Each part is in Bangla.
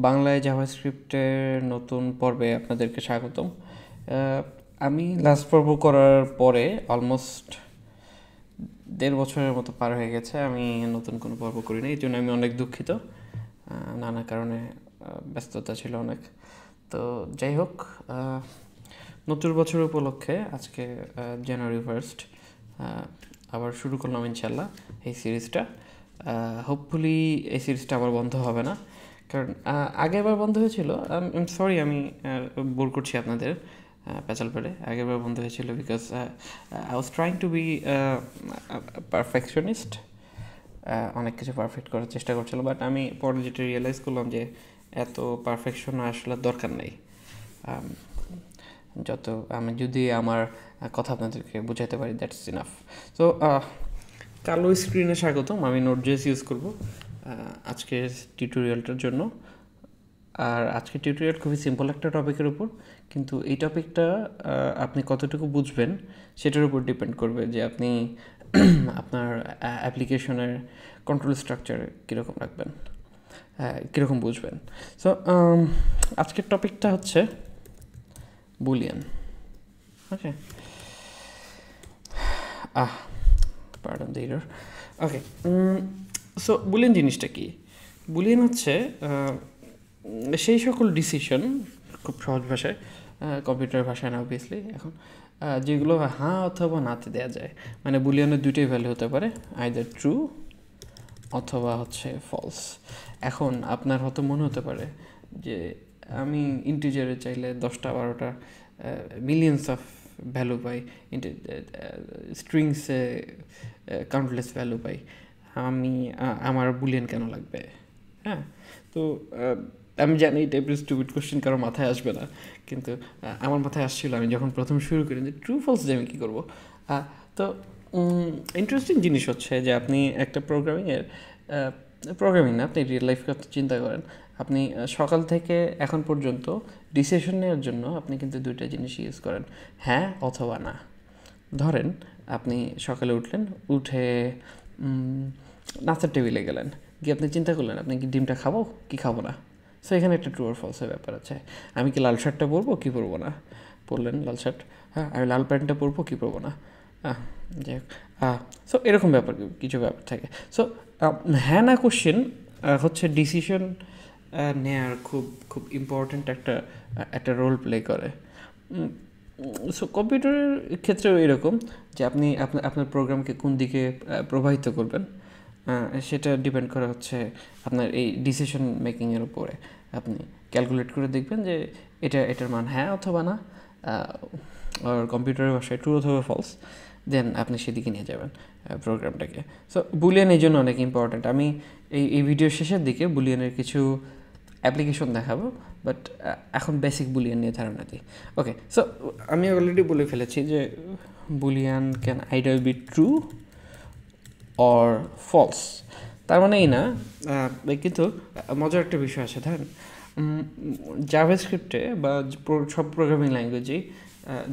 বাংলায় জাভাস্ক্রিপ্টের নতুন পর্বে আপনাদেরকে স্বাগতম। আমি লাস্ট পর্ব করার পরে অলমোস্ট 1.5 বছরের মতো পার হয়ে গেছে, আমি নতুন কোনো পর্ব করিনি। এই জন্য আমি অনেক দুঃখিত, নানা কারণে ব্যস্ততা ছিল অনেক। তো যাই হোক, নতুন বছর উপলক্ষে আজকে জানুয়ারি 1 আবার শুরু করলাম ইনশাল্লাহ এই সিরিজটা। হোপফুলি এই সিরিজটা আবার বন্ধ হবে না, কারণ আগেরবার বন্ধ হয়েছিল। সরি, আমি বোর করছি আপনাদের পেঁচাল পেড়ে। আগেরবার বন্ধ হয়েছিল because I was trying to be perfectionist, অনেক কিছু পারফেক্ট করার চেষ্টা করছিল। বাট আমি পরে যেটা রিয়েলাইজ করলাম যে এত পারফেকশন আসলে দরকার নেই। যত আমি যদি আমার কথা আপনাদেরকে বোঝাতে পারি, দ্যাটস ইনাফ। সো কালো স্ক্রিনে স্বাগতম। আমি নোট.js ইউজ করব আজকের টিউটোরিয়ালটার জন্য। আর আজকের টিউটোরিয়াল খুবই সিম্পল একটা টপিকের উপর, কিন্তু এই টপিকটা আপনি কতটুকু বুঝবেন সেটার উপর ডিপেন্ড করবে যে আপনি আপনার অ্যাপ্লিকেশনের কন্ট্রোল স্ট্রাকচার কীরকম রাখবেন, কীরকম বুঝবেন। সো আজকের টপিকটা হচ্ছে Boolean. Okay, pardon the error. Okay, so Boolean জিনিসটা কি? বুলিয়ান হচ্ছে সেই সকল ডিসিশন, খুব সহজ ভাষায়, কম্পিউটার ভাষায় না অবভিয়াসলি এখন, যেগুলো হ্যাঁ অথবা নাতে দেওয়া যায়। মানে বুলিয়ানের দুটোই ভ্যালু হতে পারে, আইদার ট্রু অথবা হচ্ছে ফলস। এখন আপনার হয়তো মনে হতে পারে যে আমি ইন্টিজারে চাইলে 10টা 12টা মিলিয়ন্স অফ ভ্যালু পাই, স্ট্রিংসে কাউন্টলেস ভ্যালু পাই, আমি আমার বুলিয়ান কেন লাগবে? হ্যাঁ, তো আমি জানি এই টাইপের স্টুপিড কোশ্চেন কারো মাথায় আসবে না, কিন্তু আমার মাথায় আসছিল আমি যখন প্রথম শুরু করি যে ট্রু ফলস দিয়ে আমি কী করবো। তো ইন্টারেস্টিং জিনিস হচ্ছে যে আপনি একটা প্রোগ্রামিং না, আপনি রিয়েল লাইফ কথা চিন্তা করেন। আপনি সকাল থেকে এখন পর্যন্ত ডিসিশন নেওয়ার জন্য আপনি কিন্তু দুইটা জিনিস ইউজ করেন, হ্যাঁ অথবা না। ধরেন আপনি সকালে উঠে নাস্তার টেবিলে গেলেন, গিয়ে আপনি চিন্তা করলেন আপনি কি ডিমটা খাবো কি খাবো না। সো এখানে একটা ট্রু আর ফলসের ব্যাপার আছে। আমি কি লাল শার্টটা পরবো কি পরবো না? পরলেন লাল শার্ট, হ্যাঁ। আমি লাল প্যান্টটা পরবো কি পরবো না? যাই হোক, সো এরকম ব্যাপার, কিছু ব্যাপার থাকে। সো হ্যাঁ না কোশ্চেন হচ্ছে ডিসিশন নেয়ার খুব খুব ইম্পর্ট্যান্ট একটা রোল প্লে করে। সো কম্পিউটারের ক্ষেত্রেও এরকম যে আপনি আপনার প্রোগ্রামকে কোন দিকে প্রবাহিত করবেন সেটা ডিপেন্ড করে হচ্ছে আপনার এই ডিসিশন মেকিংয়ের উপরে। আপনি ক্যালকুলেট করে দেখবেন যে এটার মান হ্যাঁ অথবা না, আর কম্পিউটারের ভাষায় ট্রু অথবা ফলস, দেন আপনি সেদিকে নিয়ে যাবেন প্রোগ্রামটাকে। সো বুলিয়ান এই জন্য অনেক ইম্পর্ট্যান্ট। আমি এই ভিডিওর শেষের দিকে বুলিয়ানের কিছু অ্যাপ্লিকেশন দেখাবো, বাট এখন বেসিক বুলিয়ান নিয়ে ধারণা দিই। ওকে, সো আমি অলরেডি বলে ফেলেছি যে Boolean can either be true or false. তার মানে এই না, কিন্তু মজার একটা বিষয় আছে। ধরেন জাভাস্ক্রিপ্টে বা সব প্রোগ্রামিং ল্যাঙ্গুয়েজেই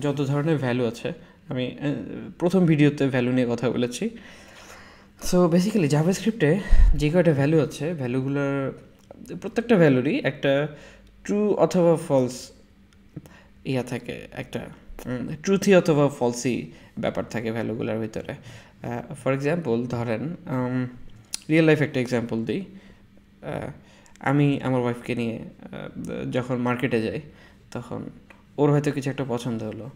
যত ধরনের ভ্যালু আছে, আমি প্রথম ভিডিওতে ভ্যালু নিয়ে কথা বলেছি। সো বেসিক্যালি জাভাস্ক্রিপ্টে যে কয়টা ভ্যালু আছে, ভ্যালুগুলোর প্রত্যেকটা ভ্যালুরই একটা ট্রু অথবা ফলস থাকে, একটা ট্রুথি অথবা ফলসি ব্যাপার থাকে ভ্যালুগুলোর ভিতরে। ফর এক্সাম্পল ধরেন, রিয়েল লাইফ একটা এক্সাম্পল দিই। আমি আমার ওয়াইফকে নিয়ে যখন মার্কেটে যাই, তখন ওর হয়তো কিছু একটা পছন্দ হলো,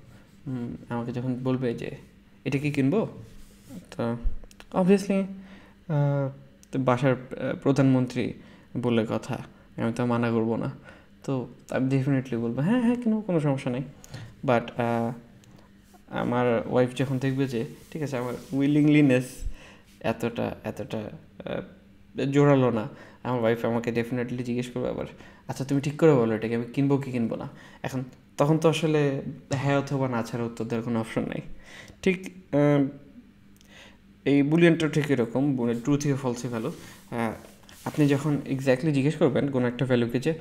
আমাকে যখন বলবে যে এটা কি কিনবো, তো অবভিয়াসলি বাসার প্রধানমন্ত্রী বলে কথা, আমি তো মানা করবো না। তো আমি ডেফিনেটলি বলবো হ্যাঁ হ্যাঁ কিনো, কোনো সমস্যা নেই। বাট আমার ওয়াইফ যখন দেখবে যে ঠিক আছে, আমার উইলিংলিনেস এতটা জোরালো না, আমার ওয়াইফ আমাকে ডেফিনেটলি জিজ্ঞেস করবে আবার, আচ্ছা তুমি ঠিক করে বলো এটাকে আমি কিনবো কি কিনবো না। এখন তখন তো আসলে হ্যাঁ অথবা না ছাড়া উত্তর দেওয়ার কোনো অপশন নেই। ঠিক এই বুলিয়ানটা ঠিক এরকম, ট্রুথ থেকে ফলসি ভ্যালু। আপনি যখন এক্স্যাক্টলি জিজ্ঞেস করবেন কোনো একটা ভ্যালুকে যে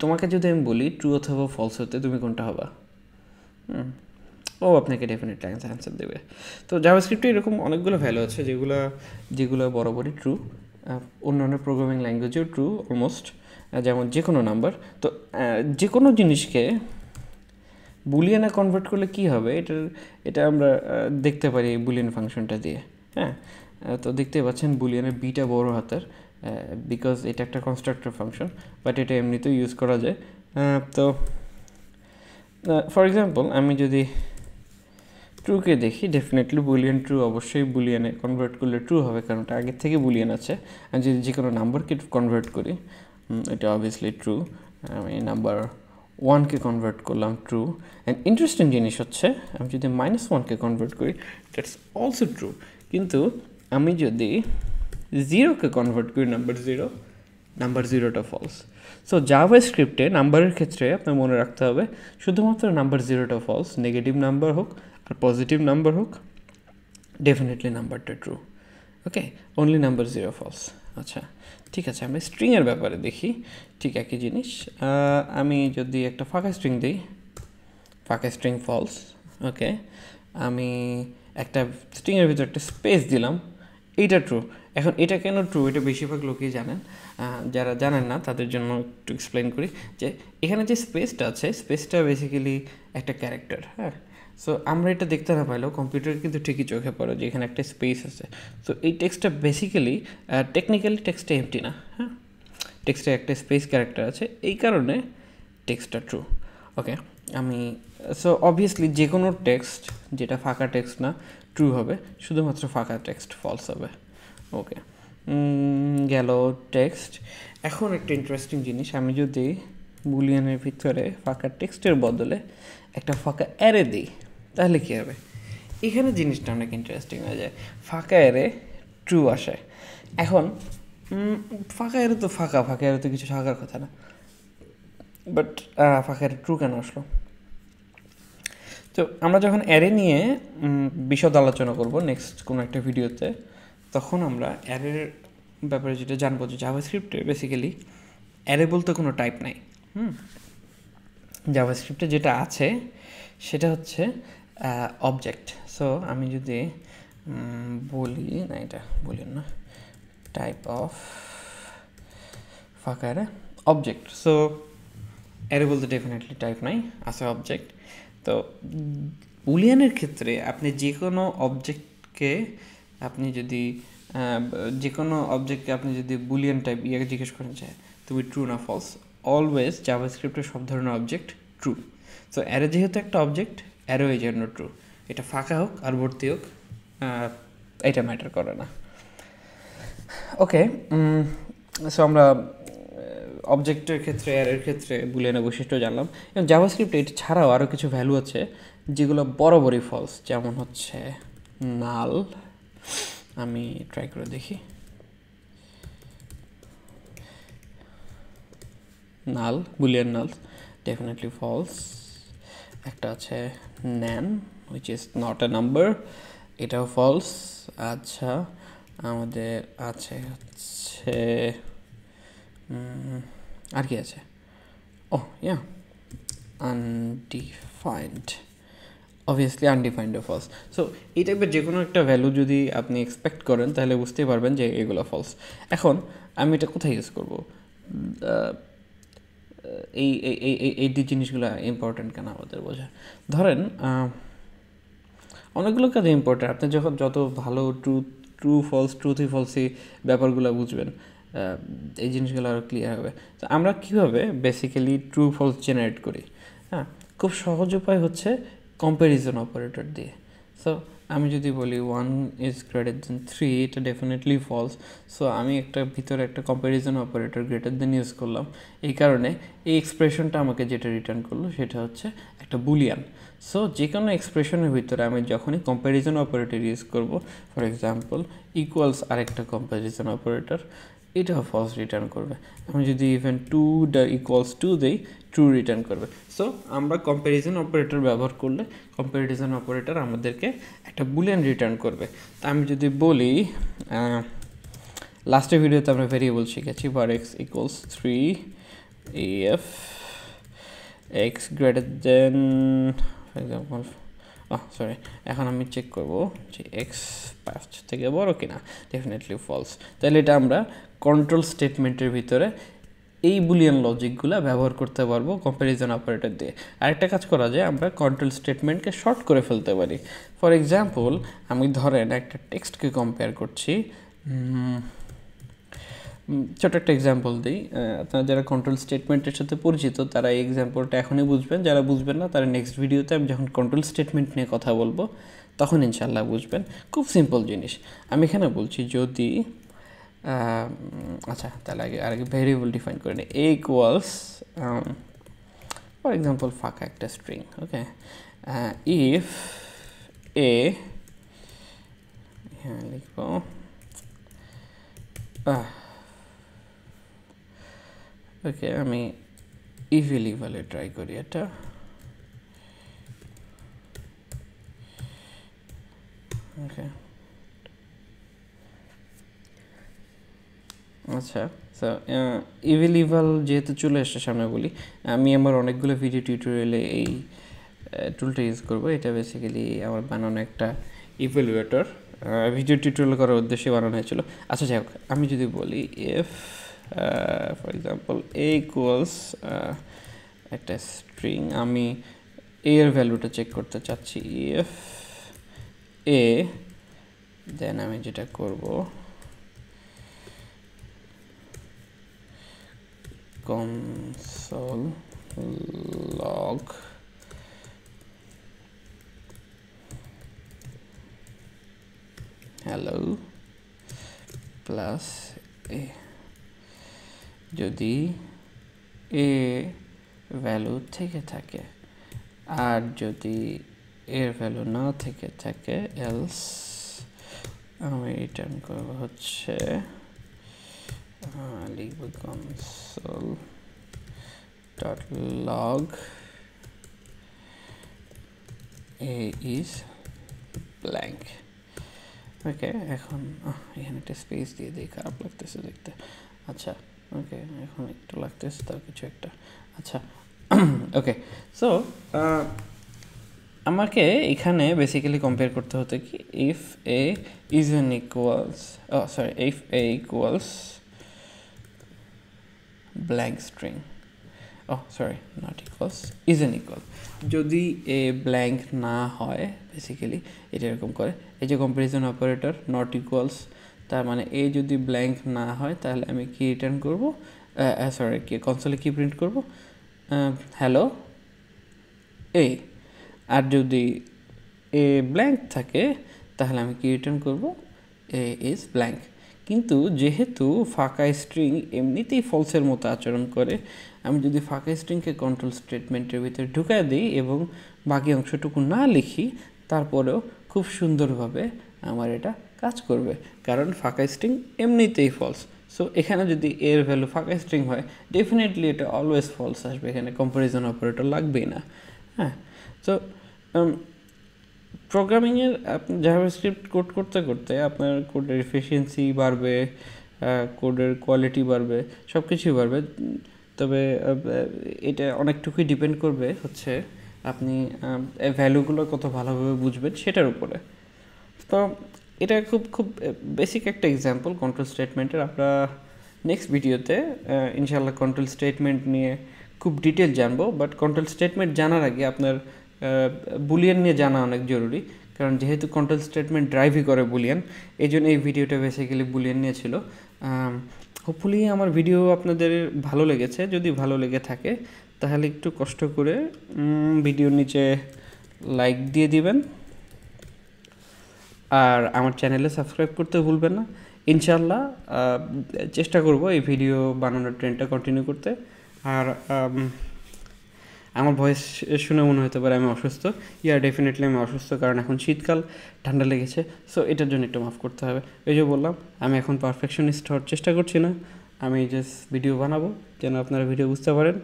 তোমাকে যদি আমি বলি ট্রু অথবা ফলস হতে তুমি কোনটা হবা, ও আপনাকে ডেফিনেটলি অ্যান্সার দেবে। তো জাভাস্ক্রিপ্টে এরকম অনেকগুলো ভ্যালু আছে যেগুলো বরাবরই ট্রু, অন্যান্য প্রোগ্রামিং ল্যাঙ্গুয়েজেও ট্রু অলমোস্ট। যেমন যে কোনো নাম্বার। তো যে কোনো জিনিসকে বুলিয়ানে কনভার্ট করলে কি হবে এটা আমরা দেখতে পারি বুলিয়ান ফাংশনটা দিয়ে। হ্যাঁ, তো দেখতেই পাচ্ছেন বুলিয়ানের বিটা বড় হাতের, বিকজ এটা একটা কনস্ট্রাক্টর ফাংশন, বাট এটা এমনিতেও ইউজ করা যায়। তো ফর এক্সাম্পল আমি যদি ট্রুকে দেখি, ডেফিনেটলি বুলিয়ান ট্রু অবশ্যই বুলিয়ানে কনভার্ট করলে ট্রু হবে, কারণ এটা আগের থেকে বুলিয়ান আছে। আমি যদি যে কোনো নাম্বারকে কনভার্ট করি, এটা অবভিয়াসলি ট্রু। আমি নাম্বার 1কে কনভার্ট করলাম ট্রু। অ্যান্ড ইন্টারেস্টিং জিনিস হচ্ছে আমি যদি -1কে কনভার্ট করি, দ্যাটস অলসো ট্রু। কিন্তু আমি যদি 0কে কনভার্ট করি নাম্বার 0টা ফলস। সো জাভাস্ক্রিপ্টে নাম্বারের ক্ষেত্রে আপনার মনে রাখতে হবে শুধুমাত্র নাম্বার 0টা ফলস, নেগেটিভ নাম্বার হোক আর পজিটিভ নাম্বার হোক, ডেফিনেটলি নাম্বারটা ট্রু। ওকে, অনলি নাম্বার 0 ফলস। আচ্ছা, ঠিক আছে, আমরা স্ট্রিংয়ের ব্যাপারে দেখি ঠিক একই জিনিস। আমি যদি একটা ফাঁকা স্ট্রিং দিই, ফাঁকা স্ট্রিং ফলস। ওকে, আমি একটা স্ট্রিংয়ের ভিতরে একটা স্পেস দিলাম, এইটা ট্রু। এখন এটা কেন ট্রু, এটা বেশিরভাগ লোকই জানেন। যারা জানেন না তাদের জন্য একটু এক্সপ্লেন করি যে এখানে যে স্পেসটা আছে, স্পেসটা বেসিক্যালি একটা ক্যারেক্টার। হ্যাঁ, সো আমরা এটা দেখতে না পাইলেও কম্পিউটার কিন্তু ঠিকই চোখে পড়ে যে এখানে একটা স্পেস আছে। সো এই টেক্সটটা বেসিক্যালি টেকনিক্যালি টেক্সটটা এমটি না। হ্যাঁ, টেক্সটে একটা স্পেস ক্যারেক্টার আছে, এই কারণে টেক্সটটা ট্রু। ওকে, আমি সো অবভিয়াসলি যে কোনো টেক্সট যেটা ফাঁকা টেক্সট না ট্রু হবে, শুধুমাত্র ফাঁকা টেক্সট ফলস হবে। ওকে, গেল টেক্সট। এখন একটা ইন্টারেস্টিং জিনিস, আমি যদি বুলিয়ানের ভিতরে ফাঁকা টেক্সটের বদলে একটা ফাঁকা অ্যারে দিই, তাহলে কী হবে? এখানে জিনিসটা অনেক ইন্টারেস্টিং হয়ে যায়। ফাঁকা অ্যারে ট্রু আসে। এখন ফাঁকা অ্যারে তো ফাঁকা অ্যারে তো কিছু থাকার কথা না, বাট ফাঁকা অ্যারে ট্রু কেন আসলো? তো আমরা যখন অ্যারে নিয়ে বিশদ আলোচনা করব নেক্সট কোনো একটা ভিডিওতে, তখন আমরা অ্যারের ব্যাপারে যেটা জানবো যে জাভাস্ক্রিপ্টে বেসিক্যালি অ্যারে বলতে কোনো টাইপ নাই। জাভাস্ক্রিপ্টে যেটা আছে সেটা হচ্ছে অবজেক্ট। সো আমি যদি বলি, না এটা বলি না, টাইপ অফ ফাঁকা অ্যারে অবজেক্ট। সো অ্যারে বলতে ডেফিনেটলি টাইপ নাই, আছে অবজেক্ট। তো বুলিয়ানের ক্ষেত্রে আপনি যে কোনো অবজেক্টকে আপনি যদি বুলিয়ান টাইপ জিজ্ঞেস করেন যে তুমি ট্রু না ফলস, অলওয়েজ জাভাস্ক্রিপ্টের সব ধরনের অবজেক্ট ট্রু। সো অ্যারে যেহেতু একটা অবজেক্ট, অ্যারো এই জন্য ট্রু। এটা ফাঁকা হোক আর ভর্তি হোক, এটা ম্যাটার করে না। ওকে, সো আমরা অবজেক্টের ক্ষেত্রে অ্যারের ক্ষেত্রে বুলিয়ানের বৈশিষ্ট্য জানলাম। এবং জাভাস্ক্রিপ্টে এটা ছাড়াও আরও কিছু ভ্যালু আছে যেগুলো বরাবরই ফলস, যেমন হচ্ছে নাল। আমি ট্রাই করে দেখি, নাল, বুলিয়ান নাল ডেফিনেটলি ফলস। একটা আছে NAND, which is not a number, এটাও ফলস। আচ্ছা, আমাদের আছে হচ্ছে আর কি আছে, আনডিফাইন্ড, অবভিয়াসলি আনডিফাইন্ডও ফলস। সো এই টাইপের যে কোনো একটা ভ্যালু যদি আপনি এক্সপেক্ট করেন তাহলে বুঝতেই পারবেন যে এগুলো ফলস। এখন আমি এটা কোথায় ইউজ করবো? এই জিনিসগুলো ইম্পর্টেন্ট কেন আমাদের বোঝা? ধরেন অনেকগুলো কাজে ইম্পর্টেন্ট। আপনি যখন যত ভালো ট্রু ফলসি ব্যাপারগুলো বুঝবেন, এই জিনিসগুলো আরও ক্লিয়ার হবে। তো আমরা কীভাবে বেসিক্যালি ট্রু ফলস জেনারেট করি? হ্যাঁ, খুব সহজ উপায় হচ্ছে কম্প্যারিজন অপারেটর দিয়ে। সো আমি যদি বলি 1 ইজ গ্রেটার দেন 3, এটা ডেফিনেটলি ফলস। সো আমি ভিতরে একটা comparison operator greater than use করলাম, এই কারণে এই এক্সপ্রেশনটা আমাকে যেটা রিটার্ন করলো সেটা হচ্ছে একটা বুলিয়ান। সো যে কোনো এক্সপ্রেশনের ভিতরে আমি যখনই কম্প্যারিজন অপারেটর ইউজ করব, ফর এক্সাম্পল ইকুয়ালস আরেকটা কম্প্যারিজন অপারেটর, এটাও ফলস রিটার্ন করবে। আমি যদি ইভেন 2 ইকুয়ালস 2 দিই, ট্রু রিটার্ন করবে। সো আমরা কম্প্যারিজন অপারেটর ব্যবহার করলে কম্প্যারিজন অপারেটর আমাদেরকে একটা বুলিয়ান রিটার্ন করবে। তা আমি যদি বলি, লাস্টের ভিডিওতে আমরা ভেরিয়েবল শিখেছি, var x equals 3 if x greater than, for example sorry, এখন আমি চেক করব যে x 5 থেকে বড় কিনা, ডেফিনেটলি ফলস। তাহলে এটা আমরা কন্ট্রোল স্টেটমেন্টের ভিতরে এই বুলিয়ান লজিকগুলো ব্যবহার করতে পারবো কম্প্যারিজন অপারেটর দিয়ে। আরেকটা কাজ করা যায়, আমরা কন্ট্রোল স্টেটমেন্টকে শর্ট করে ফেলতে পারি। ফর এক্সাম্পল, আমি ধরেন একটা টেক্সটকে কম্পেয়ার করছি, ছোট একটা এক্সাম্পল দিই। আপনারা যারা কন্ট্রোল স্টেটমেন্টের সাথে পরিচিত তারা এই এক্সাম্পলটা এখনই বুঝবেন, যারা বুঝবেন না তারা নেক্সট ভিডিওতে আমি যখন কন্ট্রোল স্টেটমেন্ট নিয়ে কথা বলবো তখন ইনশাল্লাহ বুঝবেন। খুব সিম্পল জিনিস। আমি এখানে বলছি যদি আচ্ছা তাহলে আগে ভেরিয়েবল ডিফাইন করে নিই। এ ইকুয়ালস ফর এক্সাম্পল ফাঁকা একটা স্ট্রিং, ওকে, ইফ এ, হ্যাঁ লিখব ওকে, আমি ইভেলে ট্রাই করি এটা। ওকে, আচ্ছা, সো ইভেল যেহেতু চলে আসছে সামনে বলি, আমি আমার অনেকগুলো ভিডিও টিউটোরিয়ালে এই টুলটা ইউজ করবো। এটা বেসিক্যালি আমার বানানো একটা ইভ্যালুয়েটর, ভিডিও টিউটোরিয়াল করার উদ্দেশ্যে বানানো হয়েছিল। আচ্ছা যাই হোক, আমি যদি বলি if for example A equals একটা স্ট্রিং, আমি এর ভ্যালুটা চেক করতে চাচ্ছি, ইফ এ, দেন আমি যেটা করব console log hello plus a, যদি a ভ্যালু থেকে থাকে আর যদি এর ভ্যালু না থেকে থাকে এলস আমি রিটার্ন করব হচ্ছে লিখব console.log a is blank। ওকে, এখন এখানে একটা স্পেস দিয়ে দিই, খারাপ লাগতেছে দেখতে। আচ্ছা ওকে, এখন একটু লাগতেছে তার কিছু একটা। আচ্ছা ওকে, সো আমাকে এখানে বেসিক্যালি কম্পেয়ার করতে হতো কি, if A is an equals if A equals blank string, not equals, is an equal, যদি এ ব্ল্যাঙ্ক না হয় বেসিক্যালি এটা এরকম করে, এই যে কম্প্যারিজন অপারেটর নট ইকুয়ালস, তার মানে এ যদি ব্ল্যাঙ্ক না হয় তাহলে আমি কি রিটার্ন করব, কি কনসোলে কি প্রিন্ট করব, হ্যালো এ। আর যদি এ ব্ল্যাঙ্ক থাকে তাহলে আমি কি রিটার্ন করব, এ ইজ ব্ল্যাঙ্ক। কিন্তু যেহেতু ফাঁকা স্ট্রিং এমনিতেই ফলসের মতো আচরণ করে, আমি যদি ফাঁকা স্ট্রিংকে কন্ট্রোল স্টেটমেন্টের ভিতরে ঢুকায় দিই এবং বাকি অংশটুকু না লিখি, তারপরেও খুব সুন্দরভাবে আমার এটা কাজ করবে, কারণ ফাঁকা স্ট্রিং এমনিতেই ফলস। সো এখানে যদি এর ভ্যালু ফাঁকা স্ট্রিং হয় ডেফিনেটলি এটা অলওয়েজ ফলস আসবে, এখানে কম্প্যারিজন অপারেটর লাগবেই না। হ্যাঁ, সো প্রোগ্রামিংয়ের জাভাস্ক্রিপ্ট কোড করতে করতে আপনার কোডের এফিসিয়েন্সি বাড়বে, কোডের কোয়ালিটি বাড়বে, সব কিছুই বাড়বে। তবে এটা অনেকটুকুই ডিপেন্ড করবে হচ্ছে আপনি ভ্যালুগুলো কত ভালোভাবে বুঝবেন সেটার উপরে। তো এটা খুব খুব বেসিক একটা এক্সাম্পল কন্ট্রোল স্টেটমেন্টের। আমরা নেক্সট ভিডিওতে ইনশাআল্লাহ কন্ট্রোল স্টেটমেন্ট নিয়ে খুব ডিটেল জানবো। বাট কন্ট্রোল স্টেটমেন্ট জানার আগে আপনার বুলিয়ান নিয়ে জানা অনেক জরুরি, কারণ যেহেতু কন্ট্রোল স্টেটমেন্ট ড্রাইভই করে বুলিয়ান, এই জন্য এই ভিডিওটা বেসিক্যালি বুলিয়ান নিয়ে ছিল। হোপফুলি আমার ভিডিও আপনাদের ভালো লেগেছে। যদি ভালো লেগে থাকে তাহলে একটু কষ্ট করে ভিডিওর নিচে লাইক দিয়ে দিবেন, আর আমার চ্যানেলে সাবস্ক্রাইব করতে ভুলবেন না। ইনশাল্লাহ চেষ্টা করব এই ভিডিও বানানোর ট্রেন্ডটা কন্টিনিউ করতে। আর আমার ভয়েস শুনে মনে হতে পারে আমি অসুস্থ। ডেফিনেটলি আমি অসুস্থ, কারণ এখন শীতকাল, ঠান্ডা লেগেছে। সো এটার জন্য একটু মাফ করতে হবে। এই যে বললাম, আমি এখন পারফেকশনিস্ট হওয়ার চেষ্টা করছি না, আমি জাস্ট ভিডিও বানাবো যেন আপনারা ভিডিও বুঝতে পারেন।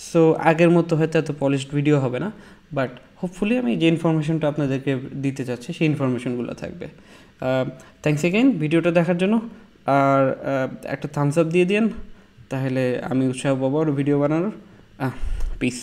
সো আগের মতো হয়তো এত পলিশড ভিডিও হবে না, বাট হোপফুলি আমি যে ইনফরমেশনটা আপনাদেরকে দিতে চাচ্ছি সেই ইনফরমেশনগুলো থাকবে। থ্যাংকস এগেইন ভিডিওটা দেখার জন্য, আর একটা থামস আপ দিয়ে দিন, তাহলে আমি উৎসাহ পাবো আর ভিডিও বানানোর। পিস।